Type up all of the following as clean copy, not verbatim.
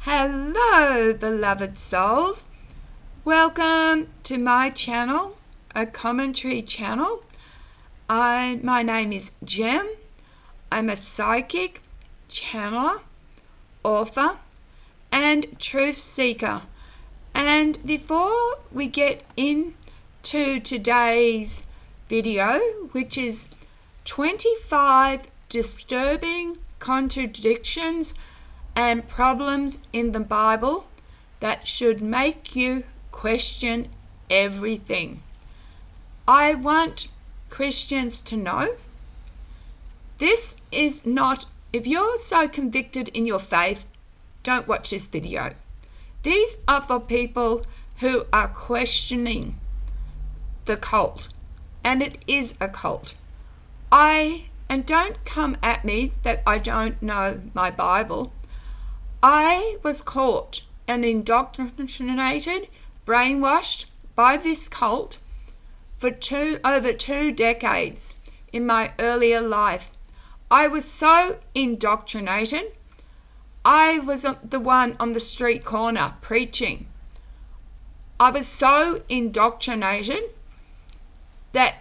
Hello, beloved souls. Welcome to my channel, a commentary channel. My name is Jem. I'm a psychic, channeler, author, and truth seeker. And before we get into today's video, which is 25 disturbing contradictions and problems in the Bible that should make you question everything. I want Christians to know this is not, if you're so convicted in your faith, don't watch this video. These are for people who are questioning the cult, and it is a cult. And don't come at me that I don't know my Bible. I was caught and indoctrinated, brainwashed by this cult for over 2 decades in my earlier life. I was so indoctrinated. I was the one on the street corner preaching. I was so indoctrinated that,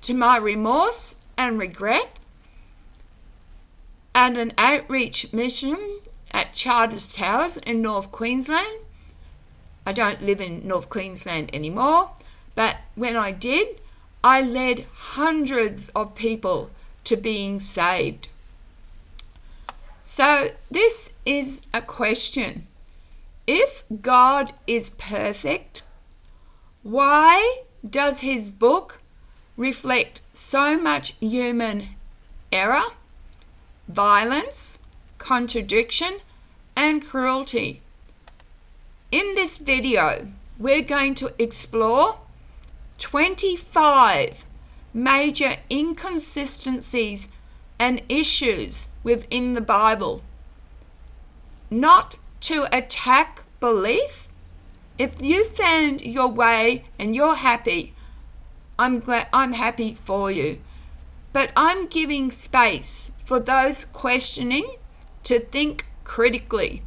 to my remorse and regret, and an outreach mission at Charters Towers in North Queensland. I don't live in North Queensland anymore, but when I did, I led hundreds of people to being saved. So this is a question. If God is perfect, why does his book reflect so much human error, violence, contradiction, and cruelty? In this video, we're going to explore 25 major inconsistencies and issues within the Bible. Not to attack belief. If you found your way and you're happy, I'm happy for you. But I'm giving space for those questioning to think critically.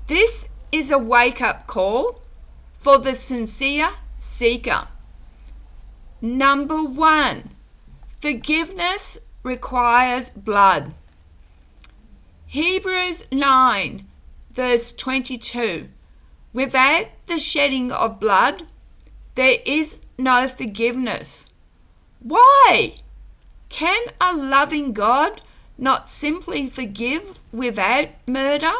This is a wake-up call for the sincere seeker. Number 1, forgiveness requires blood. Hebrews 9, verse 22. Without the shedding of blood, there is no forgiveness. Why? Can a loving God not simply forgive without murder?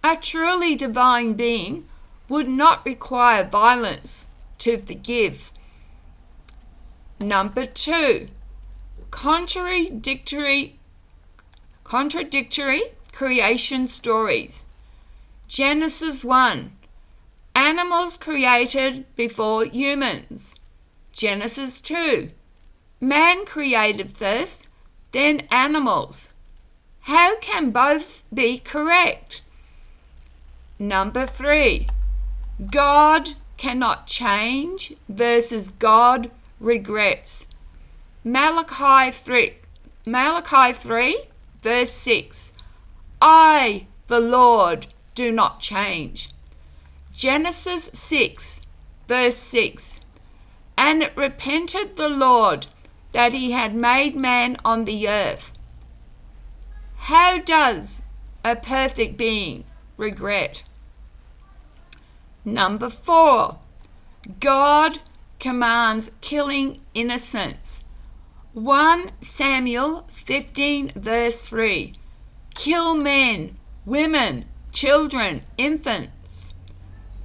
A truly divine being would not require violence to forgive. Number 2, contradictory creation stories. Genesis 1, animals created before humans. Genesis 2, man created first, then animals. How can both be correct? Number 3, God cannot change versus God regrets. Malachi 3, verse 6. I, the Lord, do not change. Genesis 6, verse 6. And it repented the Lord that he had made man on the earth. How does a perfect being regret? Number 4, God commands killing innocents. 1 Samuel 15, verse 3. Kill men, women, children, infants.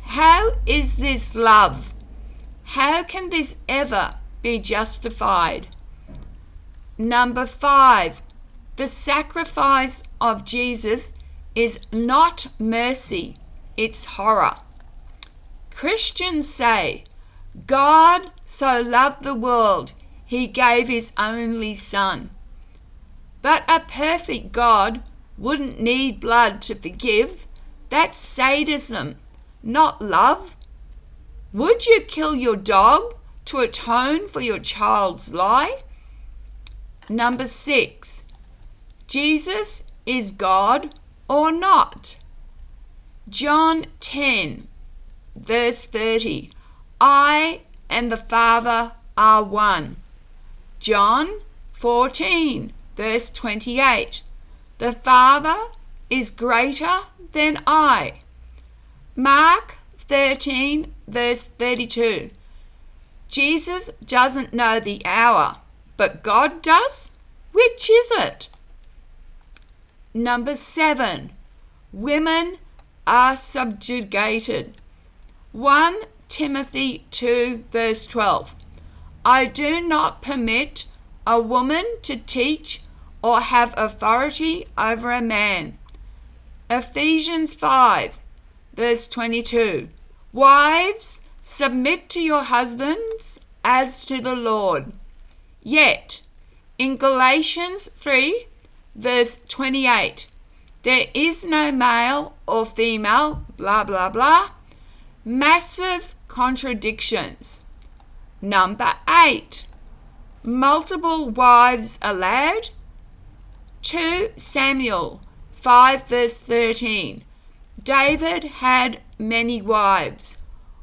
How is this love? How can this ever be justified? Number 5, the sacrifice of Jesus is not mercy, it's horror. Christians say, God so loved the world, he gave his only Son. But a perfect God wouldn't need blood to forgive. That's sadism, not love. Would you kill your dog to atone for your child's lie? Number 6, Jesus is God or not? John 10, verse 30. I and the Father are one. John 14, verse 28. The Father is greater than I. Mark 13, verse 32. Jesus doesn't know the hour, but God does. Which is it? Number 7. Women are subjugated. 1 Timothy 2, verse 12. I do not permit a woman to teach or have authority over a man. Ephesians 5, verse 22. Wives, submit to your husbands as to the Lord. Yet, in Galatians 3, verse 28, there is no male or female, blah, blah, blah. Massive contradictions. Number 8. Multiple wives allowed. 2 Samuel 5, verse 13. David had many wives.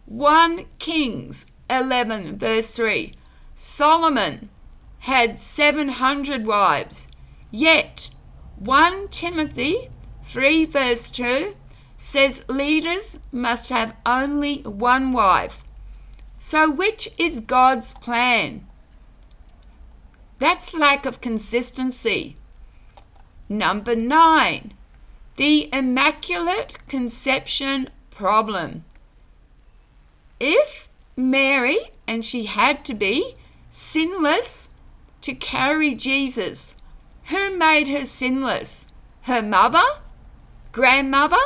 1 Kings 11, verse 3. Solomon had 700 wives. Yet 1 Timothy 3, verse 2 says leaders must have only one wife. So which is God's plan? That's lack of consistency. Number 9. The Immaculate Conception problem. If Mary, and she had to be, sinless to carry Jesus, who made her sinless? Her mother? Grandmother?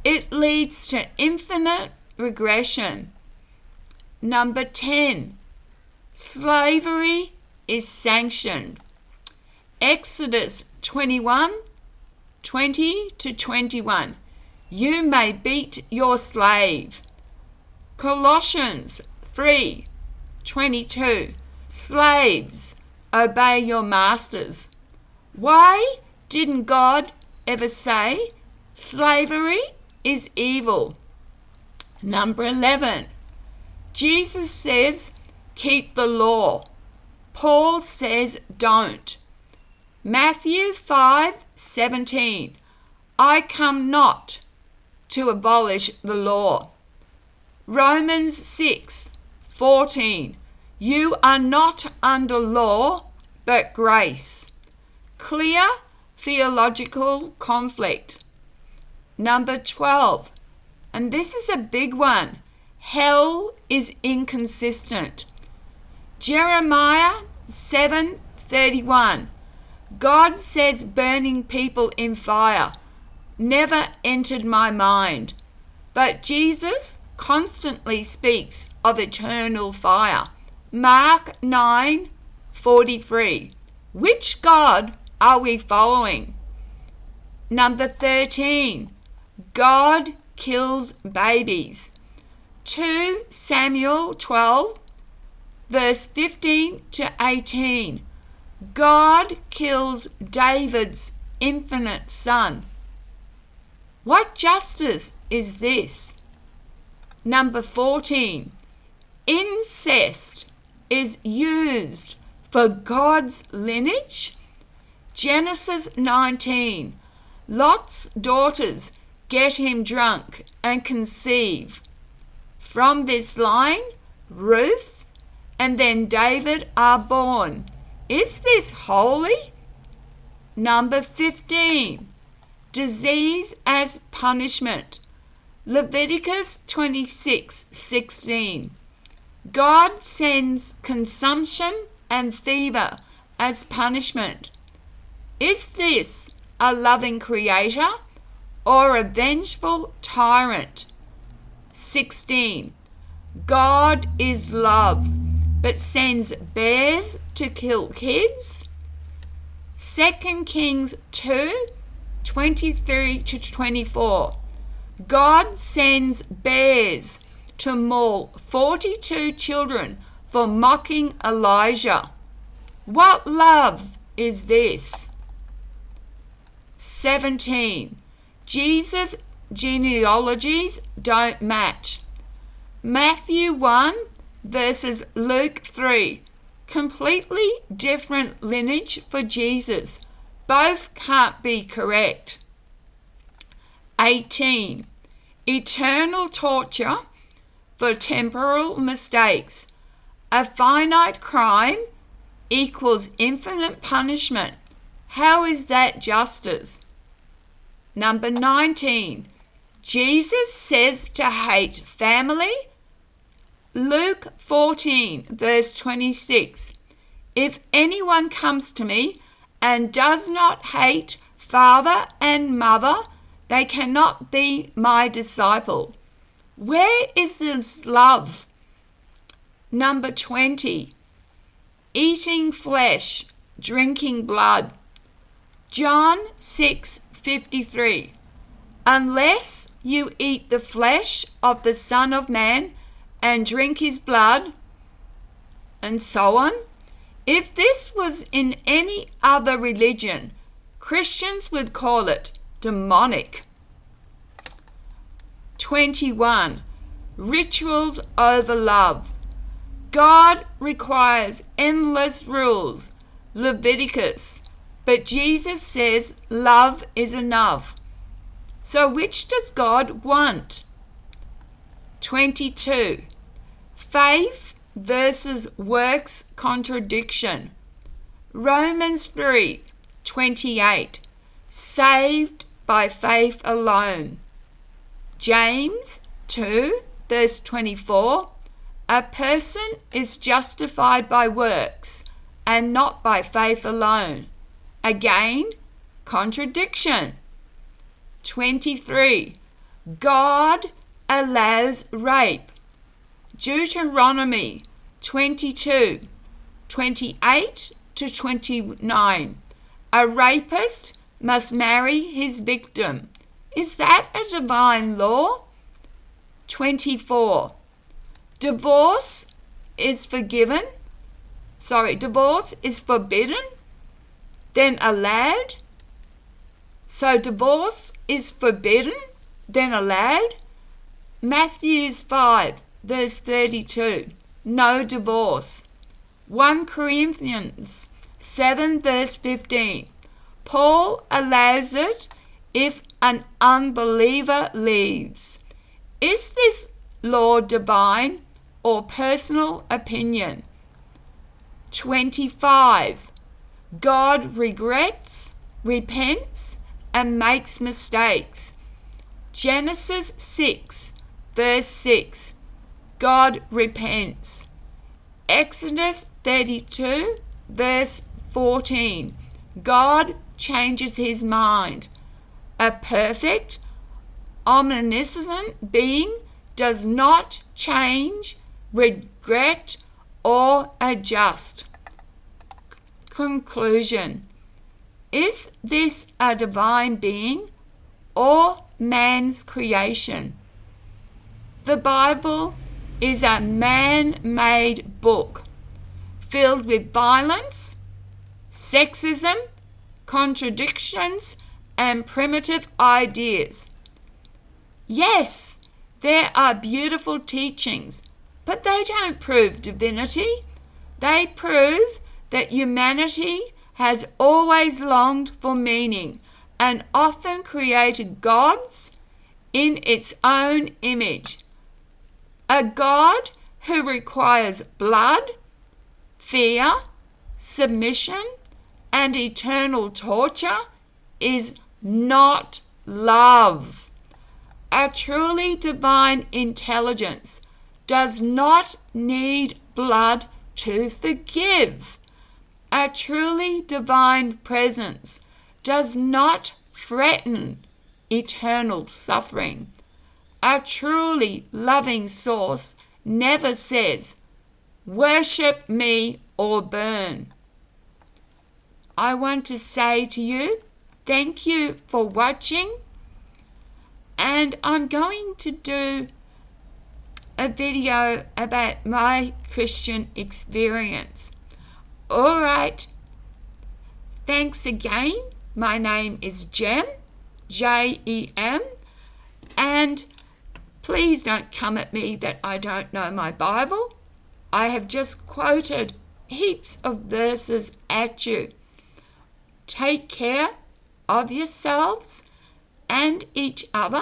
It leads to infinite regression. Number 10. Slavery is sanctioned. Exodus 21, 20 to 21. You may beat your slave. Colossians 3, 22. Slaves, obey your masters. Why didn't God ever say slavery is evil? Number 11. Jesus says keep the law. Paul says don't. Matthew 5:17. I come not to abolish the law. Romans 6:14. You are not under law, but grace. Clear theological conflict. Number 12, and this is a big one. Hell is inconsistent. Jeremiah 7:31. God says burning people in fire never entered my mind, but Jesus constantly speaks of eternal fire. Mark 9:43. Which God are we following? Number 13. God kills babies. 2 Samuel 12, verse 15 to 18. God kills David's infinite son. What justice is this? Number 14. Incest is used for God's lineage. Genesis 19. Lot's daughters get him drunk and conceive. From this line, Ruth and then David are born. Is this holy? Number 15. Disease as punishment. Leviticus 26:16. God sends consumption and fever as punishment. Is this a loving creator or a vengeful tyrant? 16. God is love, but sends bears to kill kids. 2 Kings 2:23 to 24. God sends bears to maul 42 children for mocking Elijah. What love is this? 17. Jesus genealogies don't match. Matthew 1 versus Luke 3. Completely different lineage for Jesus. Both can't be correct. 18. Eternal torture for temporal mistakes. A finite crime equals infinite punishment. How is that justice? Number 19. Jesus says to hate family. Luke 14 verse 26. If anyone comes to me and does not hate father and mother, they cannot be my disciple. Where is this love? Number 20. Eating flesh, drinking blood. John 6:53. Unless you eat the flesh of the Son of Man and drink his blood, and so on. If this was in any other religion, Christians would call it demonic. 21. Rituals over love. God requires endless rules, Leviticus, but Jesus says love is enough. So which does God want? 22. Faith versus works contradiction. Romans 3:28. Saved by faith alone. James 2 verse 24. A person is justified by works and not by faith alone. Again, contradiction. 23. God allows rape. Deuteronomy 22:28-29. A rapist must marry his victim. Is that a divine law? 24. Divorce is forbidden, then allowed. So divorce is forbidden, then allowed. Matthew 5 verse 32. No divorce. 1 Corinthians 7 verse 15. Paul allows it if an unbeliever leaves. Is this law divine or personal opinion? 25. God regrets, repents, and makes mistakes. Genesis 6 verse 6. God repents. Exodus 32 verse 14. God changes his mind. A perfect, omniscient being does not change, regret, or adjust. Conclusion. Is this a divine being or man's creation? The Bible is a man-made book filled with violence, sexism, contradictions, and primitive ideas. Yes, there are beautiful teachings, but they don't prove divinity. They prove that humanity has always longed for meaning and often created gods in its own image. A God who requires blood, fear, submission, and eternal torture is not love. A truly divine intelligence does not need blood to forgive. A truly divine presence does not threaten eternal suffering. A truly loving source never says, "Worship me or burn." I want to say to you, thank you for watching, and I'm going to do a video about my Christian experience. All right. Thanks again. My name is Jem, Jem. And please don't come at me that I don't know my Bible. I have just quoted heaps of verses at you. Take care of yourselves and each other.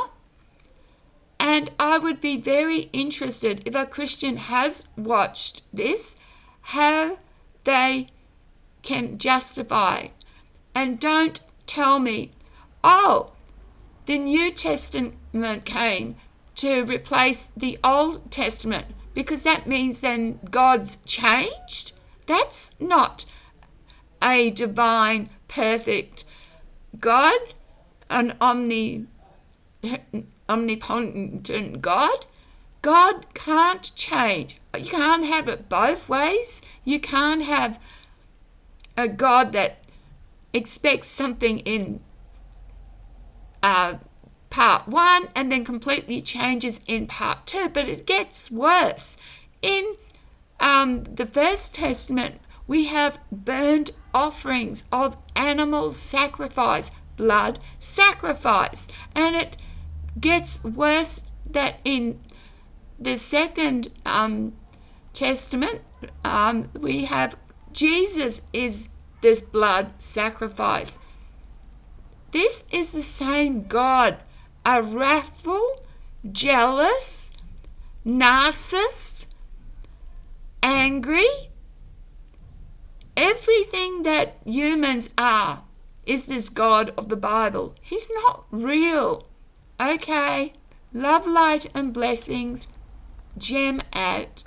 And I would be very interested if a Christian has watched this, how they can justify. And don't tell me, oh, the New Testament came to replace the Old Testament, because that means then God's changed. That's not a divine, perfect God, an omnipotent God. God can't change. You can't have it both ways. You can't have a God that expects something in part 1 and then completely changes in part 2. But it gets worse. In the First Testament, we have burnt offerings of animals sacrifice, blood sacrifice. And it gets worse that in the Second Testament, we have Jesus is this blood sacrifice. This is the same God, a wrathful, jealous, narcissist, angry. Everything that humans are is this God of the Bible. He's not real. Okay, love, light and blessings. Gem out.